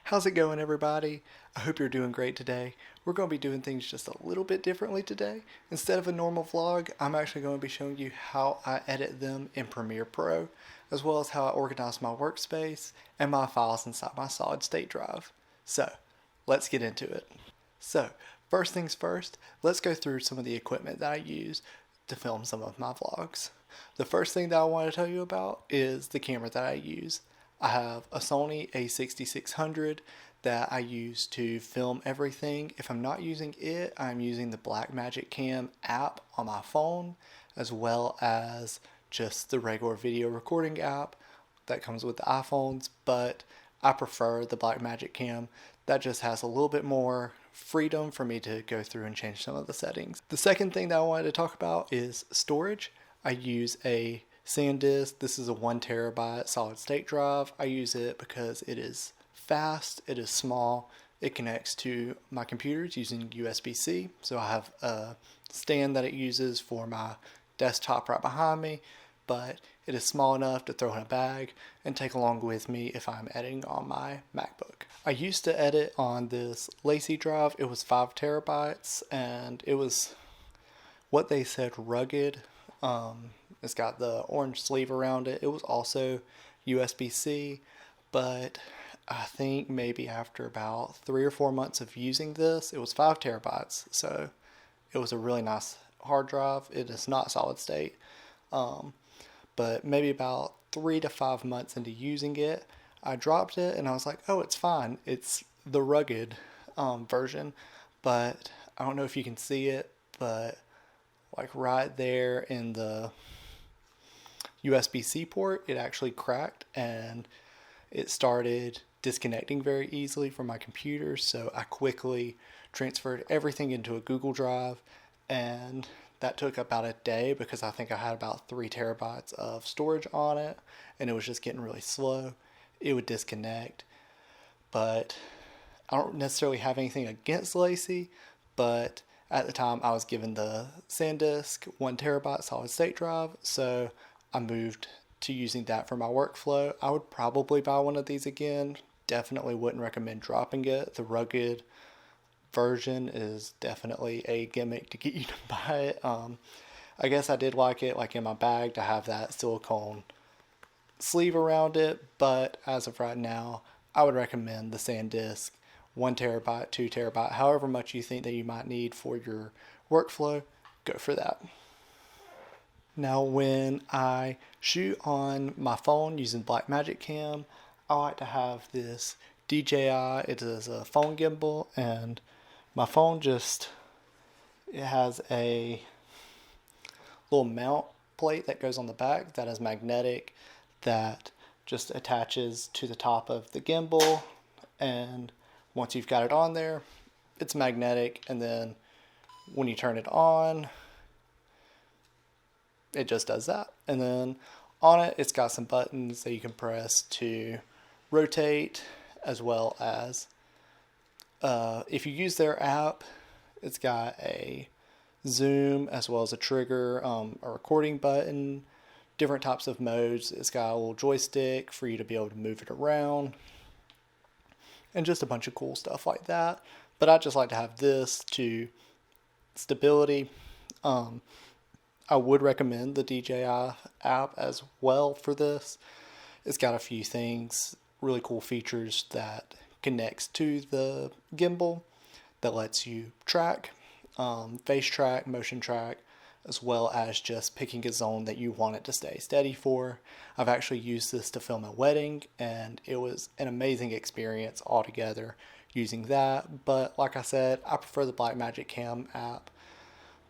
How's it going, everybody? I hope you're doing great today. We're going to be doing things just a little bit differently today. Instead of a normal vlog, I'm actually going to be showing you how I edit them in Premiere Pro, as well as how I organize my workspace and my files inside my solid state drive. So, let's get into it. So, first things first, let's go through some of the equipment that I use to film some of my vlogs. The first thing that I want to tell you about is the camera that I use. I have a Sony a6600 that I use to film everything. If I'm not using it, I'm using the Blackmagic Cam app on my phone, as well as just the regular video recording app that comes with the iPhones, but I prefer the Blackmagic Cam. That just has a little bit more freedom for me to go through and change some of the settings. The second thing that I wanted to talk about is storage. I use a SanDisk. This is a 1 TB solid state drive. I use it because it is fast, it is small, it connects to my computers using USB-C. So I have a stand that it uses for my desktop right behind me, but it is small enough to throw in a bag and take along with me if I'm editing on my MacBook. I used to edit on this LaCie drive. It was 5 TB and it was what they said rugged. It's got the orange sleeve around it. It was also USB-C, but I think maybe after about 3 or 4 months of using this, it was 5 TB. So it was a really nice hard drive. It is not solid state. But maybe about 3 to 5 months into using it, I dropped it and I was like, oh, it's fine. It's the rugged version. But I don't know if you can see it, but like right there in the USB-C port, it actually cracked and it started disconnecting very easily from my computer. So I quickly transferred everything into a Google Drive, and that took about a day because I think I had about 3 TB of storage on it and it was just getting really slow. It would disconnect, but I don't necessarily have anything against LaCie, but at the time I was given the SanDisk 1 TB solid state drive, so I moved to using that for my workflow. I would probably buy one of these again. Definitely wouldn't recommend dropping it. The rugged version is definitely a gimmick to get you to buy it. I guess I did like it, like in my bag, to have that silicone sleeve around it, but as of right now, I would recommend the SanDisk 1 TB, 2 TB, however much you think that you might need for your workflow, go for that. Now, when I shoot on my phone using Blackmagic Cam, I like to have this DJI. It is a phone gimbal, and my phone it has a little mount plate that goes on the back that is magnetic, that just attaches to the top of the gimbal, and once you've got it on there, it's magnetic, and then when you turn it on, it just does that. And then on it, it's got some buttons that you can press to rotate, as well as if you use their app, it's got a zoom as well as a trigger, a recording button, different types of modes. It's got a little joystick for you to be able to move it around, and just a bunch of cool stuff like that. But I just like to have this to stability. I would recommend the DJI app as well for this. It's got a few things, really cool features that connects to the gimbal that lets you track, face track, motion track, as well as just picking a zone that you want it to stay steady for. I've actually used this to film a wedding, and it was an amazing experience altogether using that. But like I said, I prefer the Blackmagic Cam app,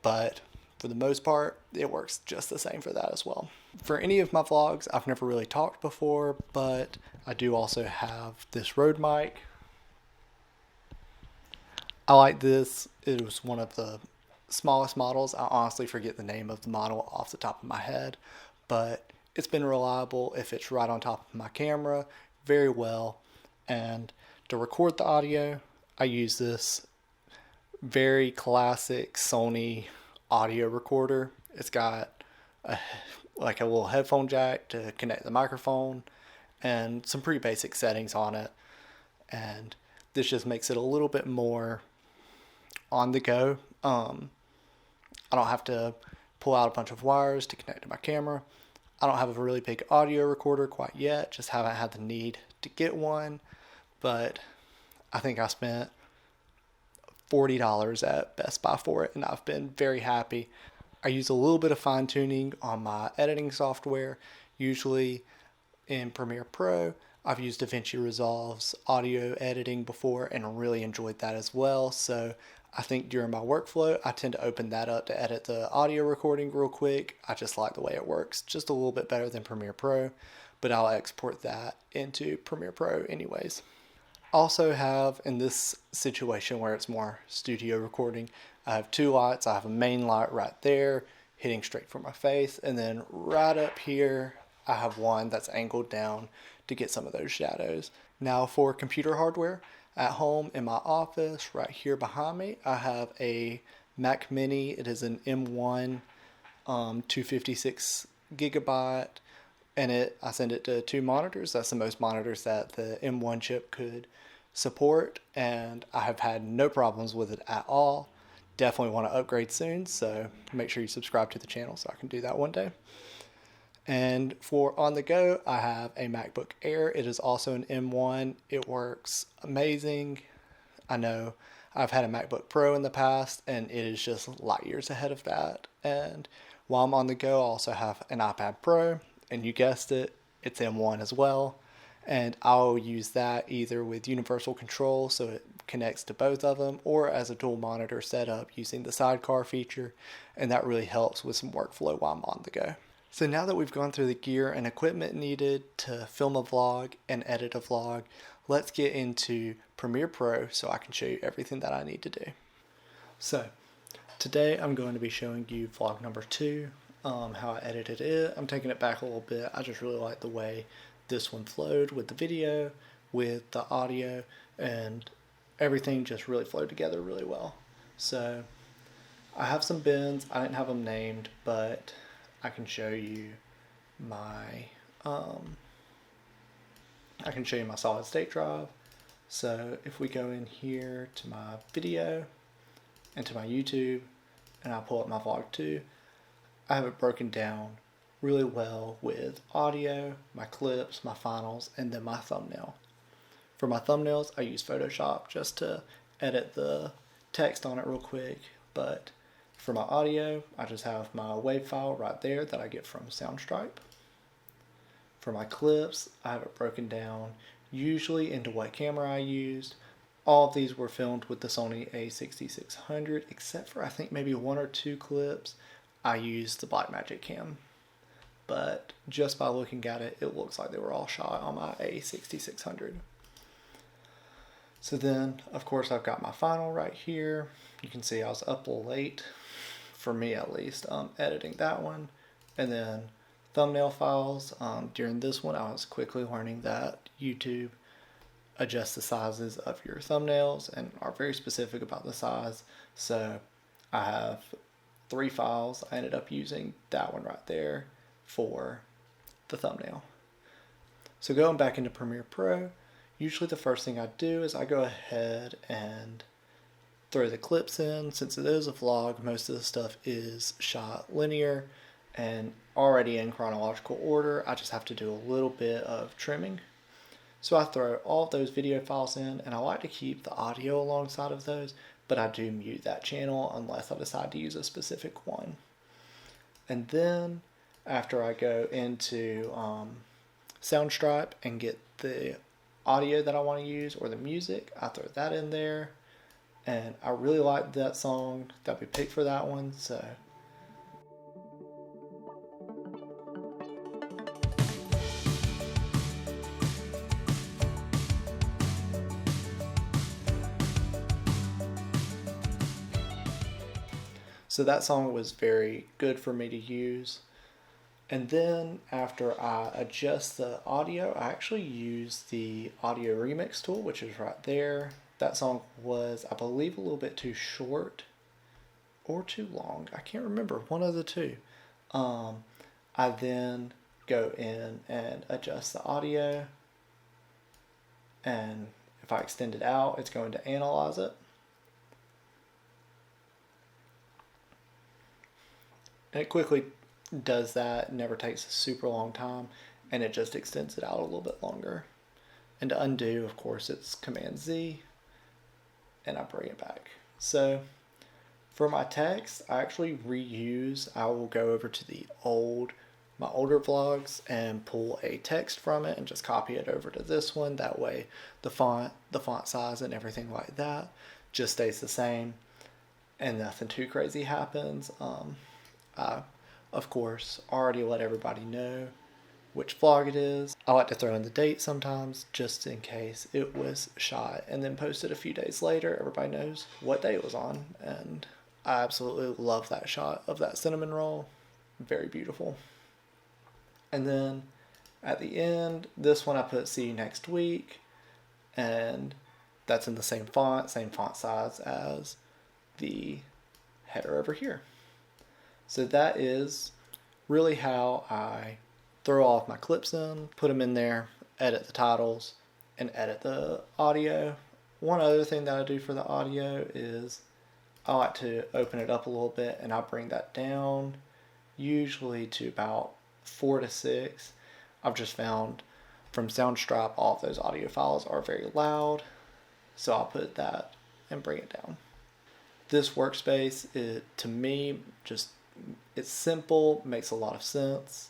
but for the most part, it works just the same for that as well. For any of my vlogs, I've never really talked before, but I do also have this Rode mic. I like this. It was one of the smallest models. I honestly forget the name of the model off the top of my head, but it's been reliable. If it's right on top of my camera, very well. And to record the audio, I use this very classic Sony audio recorder. It's got like a little headphone jack to connect the microphone and some pretty basic settings on it. and this just makes it a little bit more on the go. I don't have to pull out a bunch of wires to connect to my camera. I don't have a really big audio recorder quite yet, just haven't had the need to get one, but I think I spent $40 at Best Buy for it, and I've been very happy. I use a little bit of fine tuning on my editing software, usually in Premiere Pro. I've used DaVinci Resolve's audio editing before and really enjoyed that as well. So I think during my workflow, I tend to open that up to edit the audio recording real quick. I just like the way it works, just a little bit better than Premiere Pro, but I'll export that into Premiere Pro anyways. Also have, in this situation where it's more studio recording, I have two lights. I have a main light right there hitting straight for my face, and then right up here I have one that's angled down to get some of those shadows. Now for computer hardware, at home in my office right here behind me, I have a Mac Mini. It is an M1 256 gigabyte, and I send it to two monitors. That's the most monitors that the M1 chip could support, and I have had no problems with it at all. Definitely want to upgrade soon, so make sure you subscribe to the channel so I can do that one day. And for on the go, I have a MacBook Air. It is also an M1. It works amazing. I know I've had a MacBook Pro in the past, and it is just light years ahead of that. And while I'm on the go, I also have an iPad Pro, and you guessed it, it's M1 as well. And I'll use that either with universal control, so it connects to both of them, or as a dual monitor setup using the sidecar feature, and that really helps with some workflow while I'm on the go. So now that we've gone through the gear and equipment needed to film a vlog and edit a vlog, let's get into Premiere Pro so I can show you everything that I need to do. So today I'm going to be showing you vlog number 2, how I edited it. I'm taking it back a little bit. I just really like the way this one flowed with the video, with the audio, and everything just really flowed together really well. So I have some bins. I didn't have them named, but I can show you my solid state drive. So if we go in here to my video and to my YouTube, and I pull up my vlog 2, I have it broken down really well with audio, my clips, my finals, and then my thumbnail. For my thumbnails, I use Photoshop just to edit the text on it real quick, but for my audio, I just have my WAV file right there that I get from Soundstripe. For my clips, I have it broken down usually into what camera I used. All of these were filmed with the Sony a6600, except for I think maybe 1 or 2 clips I used the Blackmagic cam. But just by looking at it, it looks like they were all shot on my a6600. So then, of course, I've got my final right here. You can see I was up a little late, for me at least, editing that one. And then thumbnail files. During this one, I was quickly learning that YouTube adjusts the sizes of your thumbnails and are very specific about the size. So I have 3 files. I ended up using that one right there for the thumbnail. So going back into Premiere Pro, usually the first thing I do is I go ahead and throw the clips in. Since it is a vlog, most of the stuff is shot linear and already in chronological order. I just have to do a little bit of trimming. So I throw all of those video files in, and I like to keep the audio alongside of those, but I do mute that channel unless I decide to use a specific one. And then after I go into Soundstripe and get the audio that I want to use or the music, I throw that in there. And I really like that song that we picked for that one, so that song was very good for me to use. And then after I adjust the audio, I actually use the audio remix tool, which is right there. That song was, I believe, a little bit too short or too long. I can't remember, one of the two. I then go in and adjust the audio, and If I extend it out, it's going to analyze it. And it quickly does that. It never takes a super long time, and it just extends it out a little bit longer. And to undo, of course, it's Command Z, and I bring it back. So for my text, I actually reuse, I will go over to my older vlogs and pull a text from it and just copy it over to this one. That way the font size and everything like that just stays the same and nothing too crazy happens. I, of course, already let everybody know which vlog it is. I like to throw in the date sometimes just in case it was shot and then posted a few days later. Everybody knows what day it was on, and I absolutely love that shot of that cinnamon roll. Very beautiful. And then at the end, this one I put see you next week, and that's in the same font size as the header over here. So that is really how I throw all of my clips in, put them in there, edit the titles, and edit the audio. One other thing that I do for the audio is I like to open it up a little bit, and I bring that down usually to about 4 to 6. I've just found from Soundstripe all of those audio files are very loud, so I'll put that and bring it down. This workspace, to me, it's simple, makes a lot of sense.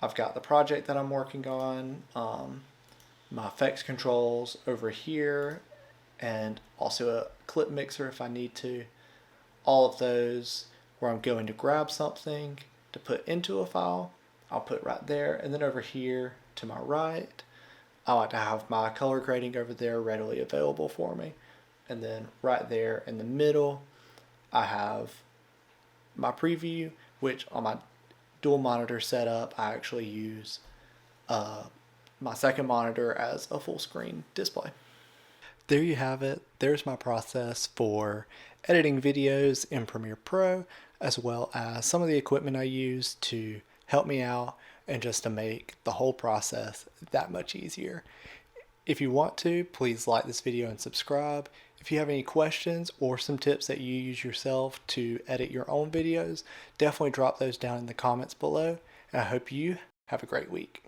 I've got the project that I'm working on, my effects controls over here, and also a clip mixer if I need to. All of those where I'm going to grab something to put into a file, I'll put right there. And then over here to my right, I like to have my color grading over there readily available for me. And then right there in the middle, I have my preview, which on my dual monitor setup, I actually use my second monitor as a full screen display. There you have it. There's my process for editing videos in Premiere Pro, as well as some of the equipment I use to help me out and just to make the whole process that much easier. If you want to, please like this video and subscribe. If you have any questions or some tips that you use yourself to edit your own videos, definitely drop those down in the comments below. And I hope you have a great week.